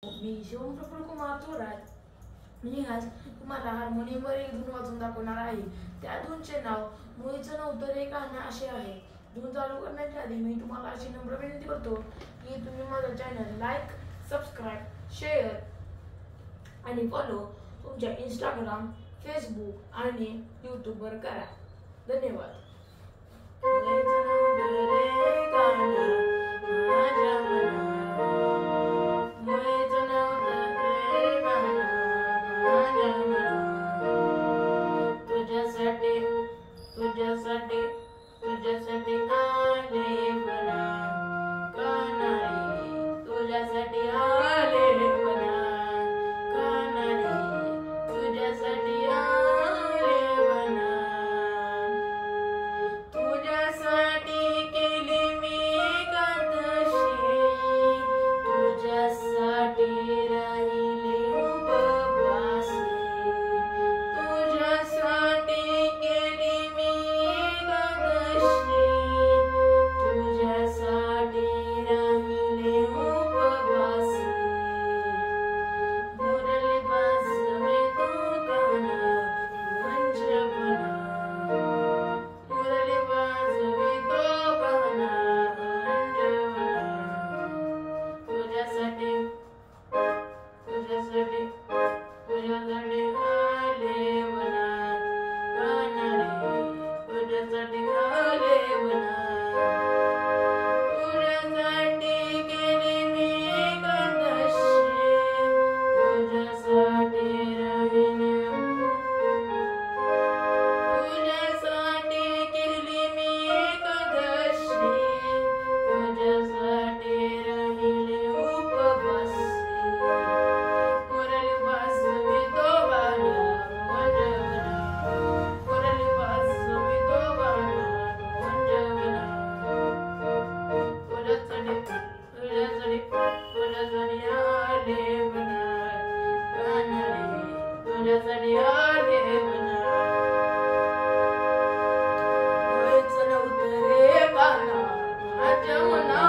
मी शिवप्रफुल्ल कुमार थोरात मी आज तुम्हाला हार्मोनियमवर एक धून वाजवून दाखवणार आहे. त्या धूनचे नाव मुळीचं नव्हतं रे गाणं असे आहे. धून चालू करण्याच्या आधी मी तुम्हाला अशी नम्र विनंती करतो की तुम्ही माझं चॅनल लाईक, सबस्क्राईब, शेअर आणि फॉलो तुमच्या इंस्टाग्राम, फेसबुक आणि यूट्यूबवर करा. धन्यवाद. तुझ्यासाठी आले बना कानाई, तुझ्यासाठी आले बना कानाई, तुझ्यासाठी आले बना. तुझ्यासाठी केली मी एकादशी, तुझ्यासाठी राहिले उपवासी, तुझ्यासाठी केली मी एकादशी, तुझ्यासाठी राहिले उपवासी. मुरली वाजवे तू गाणं मंजवना, मुरली वाजवे तो गाणं मंजवना. तुझ्यासाठी तुझ्यासाठी तुझ्यासाठी आले बना कानाई, तुझ्यासाठी आले बना. तुझ्यासाठी केली मी एकादशी, तुझ्यासाठी राहिले, तुझ्यासाठी केली मी एकादशी, तुझ्यासाठी राहिले उपवासी. मुरली वाजवी तो गाणं मंजवना, मुरली वाजवी तो गाणं मंजवना. तुझ्यासाठी तुझ्यासाठी तुझ्यासाठी आले बना कानाई, तुझ्यासाठी आले बना. मुळीचं नव्हतं रे गाणं माझ्या मना,